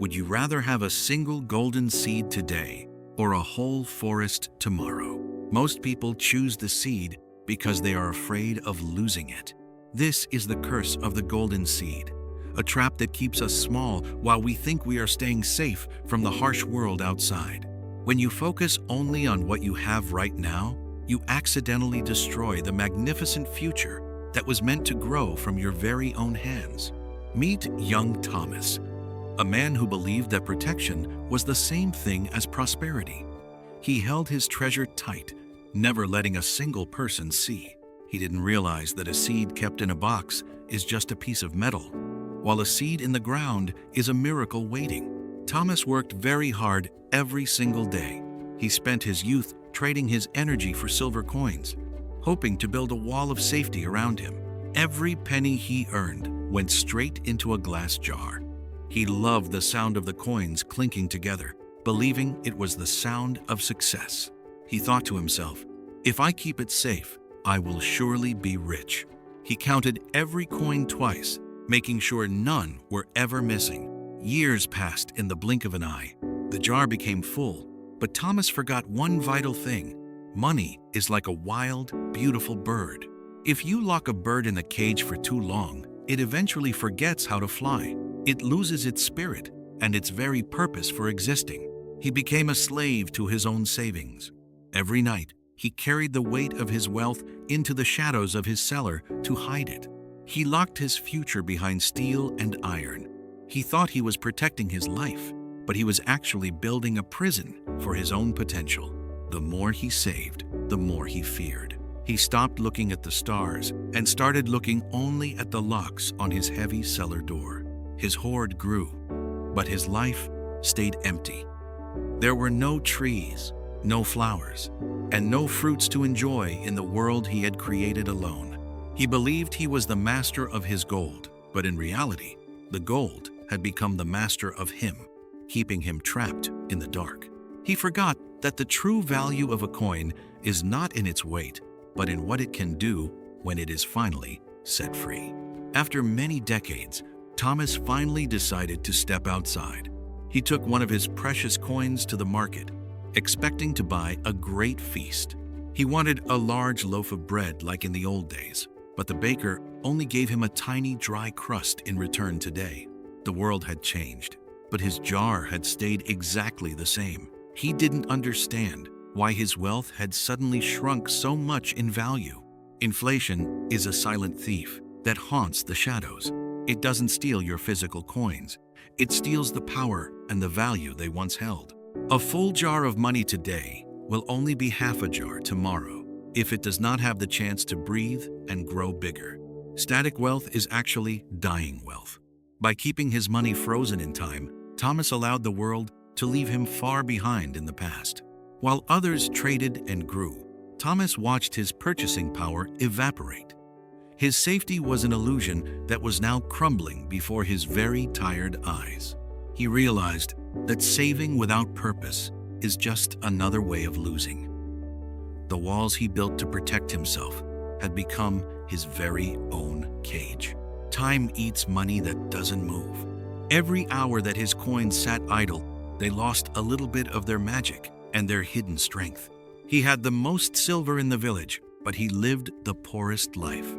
Would you rather have a single golden seed today or a whole forest tomorrow? Most people choose the seed because they are afraid of losing it. This is the curse of the golden seed, a trap that keeps us small while we think we are staying safe from the harsh world outside. When you focus only on what you have right now, you accidentally destroy the magnificent future that was meant to grow from your very own hands. Meet young Thomas, a man who believed that protection was the same thing as prosperity. He held his treasure tight, never letting a single person see. He didn't realize that a seed kept in a box is just a piece of metal, while a seed in the ground is a miracle waiting. Thomas worked very hard every single day. He spent his youth trading his energy for silver coins, hoping to build a wall of safety around him. Every penny he earned went straight into a glass jar. He loved the sound of the coins clinking together, believing it was the sound of success. He thought to himself, "If I keep it safe, I will surely be rich." He counted every coin twice, making sure none were ever missing. Years passed in the blink of an eye. The jar became full, but Thomas forgot one vital thing. Money is like a wild, beautiful bird. If you lock a bird in a cage for too long, it eventually forgets how to fly. It loses its spirit and its very purpose for existing. He became a slave to his own savings. Every night, he carried the weight of his wealth into the shadows of his cellar to hide it. He locked his future behind steel and iron. He thought he was protecting his life, but he was actually building a prison for his own potential. The more he saved, the more he feared. He stopped looking at the stars and started looking only at the locks on his heavy cellar door. His hoard grew, but his life stayed empty. There were no trees, no flowers, and no fruits to enjoy in the world he had created alone. He believed he was the master of his gold, but in reality, the gold had become the master of him, keeping him trapped in the dark. He forgot that the true value of a coin is not in its weight, but in what it can do when it is finally set free. After many decades, Thomas finally decided to step outside. He took one of his precious coins to the market, expecting to buy a great feast. He wanted a large loaf of bread like in the old days, but the baker only gave him a tiny dry crust in return today. The world had changed, but his jar had stayed exactly the same. He didn't understand why his wealth had suddenly shrunk so much in value. Inflation is a silent thief that haunts the shadows. It doesn't steal your physical coins. It steals the power and the value they once held. A full jar of money today will only be half a jar tomorrow if it does not have the chance to breathe and grow bigger. Static wealth is actually dying wealth. By keeping his money frozen in time, Thomas allowed the world to leave him far behind in the past. While others traded and grew, Thomas watched his purchasing power evaporate. His safety was an illusion that was now crumbling before his very tired eyes. He realized that saving without purpose is just another way of losing. The walls he built to protect himself had become his very own cage. Time eats money that doesn't move. Every hour that his coins sat idle, they lost a little bit of their magic and their hidden strength. He had the most silver in the village, but he lived the poorest life.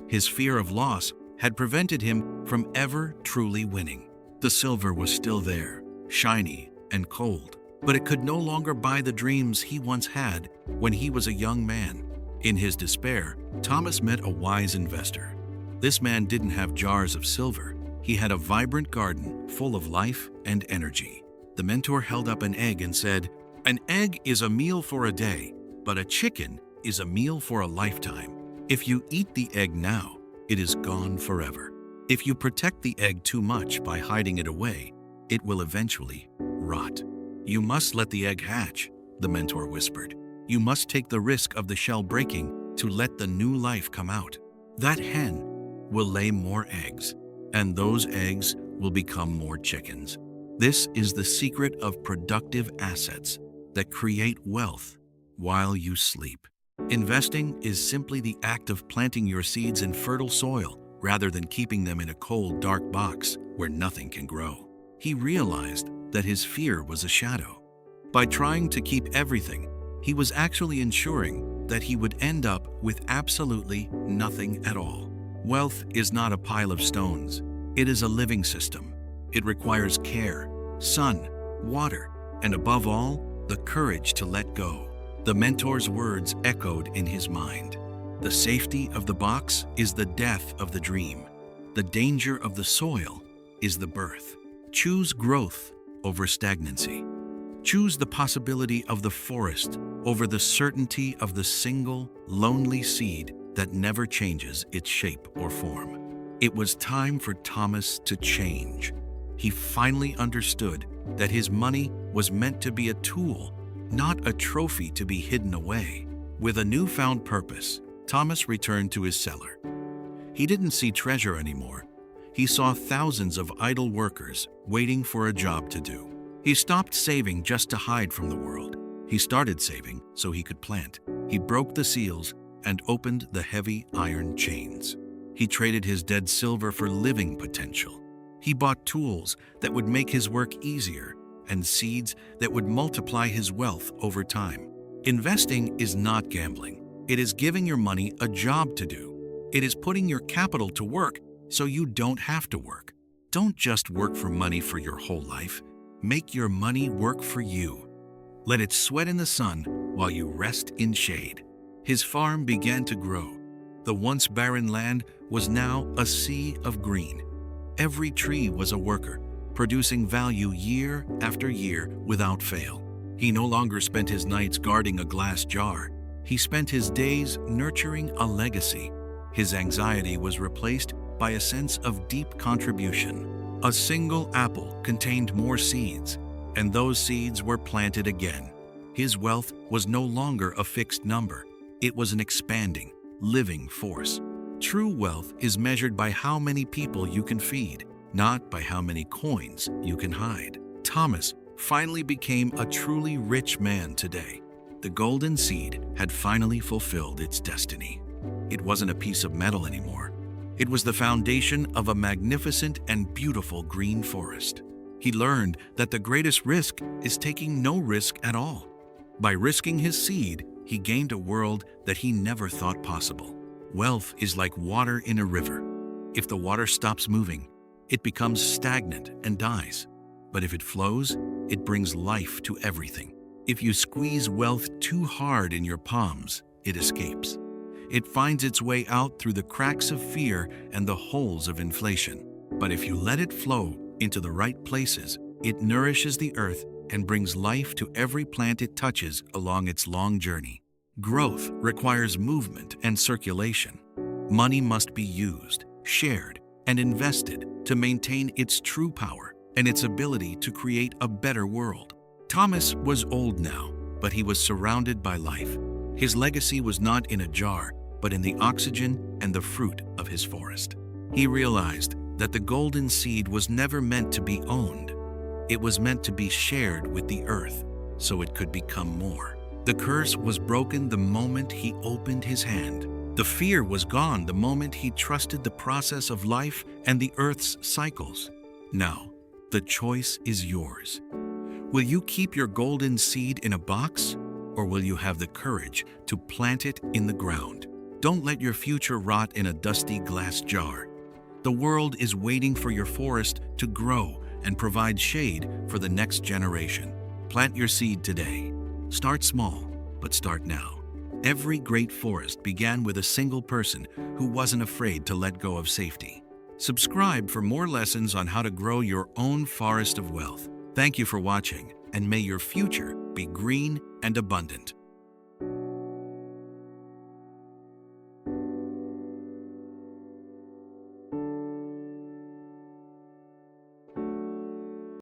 His fear of loss had prevented him from ever truly winning. The silver was still there, shiny and cold, but it could no longer buy the dreams he once had when he was a young man. In his despair, Thomas met a wise investor. This man didn't have jars of silver. He had a vibrant garden full of life and energy. The mentor held up an egg and said, "An egg is a meal for a day, but a chicken is a meal for a lifetime. If you eat the egg now, it is gone forever. If you protect the egg too much by hiding it away, it will eventually rot. You must let the egg hatch," the mentor whispered. "You must take the risk of the shell breaking to let the new life come out. That hen will lay more eggs, and those eggs will become more chickens." This is the secret of productive assets that create wealth while you sleep. Investing is simply the act of planting your seeds in fertile soil rather than keeping them in a cold, dark box where nothing can grow. he realized that his fear was a shadow. By trying to keep everything, he was actually ensuring that he would end up with absolutely nothing at all. Wealth is not a pile of stones. It is a living system. It requires care, sun, water, and above all, the courage to let go. The mentor's words echoed in his mind. The safety of the box is the death of the dream. The danger of the soil is the birth. Choose growth over stagnancy. Choose the possibility of the forest over the certainty of the single, lonely seed that never changes its shape or form. It was time for Thomas to change. He finally understood that his money was meant to be a tool, not a trophy to be hidden away. With a newfound purpose, Thomas returned to his cellar. He didn't see treasure anymore. He saw thousands of idle workers waiting for a job to do. He stopped saving just to hide from the world. He started saving so he could plant. He broke the seals and opened the heavy iron chains. He traded his dead silver for living potential. He bought tools that would make his work easier and seeds that would multiply his wealth over time. Investing is not gambling. It is giving your money a job to do. It is putting your capital to work so you don't have to work. Don't just work for money for your whole life. Make your money work for you. Let it sweat in the sun while you rest in shade. His farm began to grow. The once barren land was now a sea of green. Every tree was a worker, producing value year after year without fail. He no longer spent his nights guarding a glass jar. He spent his days nurturing a legacy. His anxiety was replaced by a sense of deep contribution. A single apple contained more seeds, and those seeds were planted again. His wealth was no longer a fixed number. It was an expanding, living force. True wealth is measured by how many people you can feed, not by how many coins you can hide. Thomas finally became a truly rich man today. The golden seed had finally fulfilled its destiny. It wasn't a piece of metal anymore. It was the foundation of a magnificent and beautiful green forest. He learned that the greatest risk is taking no risk at all. By risking his seed, he gained a world that he never thought possible. Wealth is like water in a river. If the water stops moving, it becomes stagnant and dies. But if it flows, it brings life to everything. If you squeeze wealth too hard in your palms, it escapes. It finds its way out through the cracks of fear and the holes of inflation. But if you let it flow into the right places, it nourishes the earth and brings life to every plant it touches along its long journey. Growth requires movement and circulation. Money must be used, shared, and invested to maintain its true power and its ability to create a better world. Thomas was old now, but he was surrounded by life. His legacy was not in a jar, but in the oxygen and the fruit of his forest. He realized that the golden seed was never meant to be owned. It was meant to be shared with the earth, so it could become more. The curse was broken the moment he opened his hand. The fear was gone the moment he trusted the process of life and the earth's cycles. Now, the choice is yours. Will you keep your golden seed in a box, or will you have the courage to plant it in the ground? Don't let your future rot in a dusty glass jar. The world is waiting for your forest to grow and provide shade for the next generation. Plant your seed today. Start small, but start now. Every great forest began with a single person who wasn't afraid to let go of safety. Subscribe for more lessons on how to grow your own forest of wealth. Thank you for watching, and may your future be green and abundant.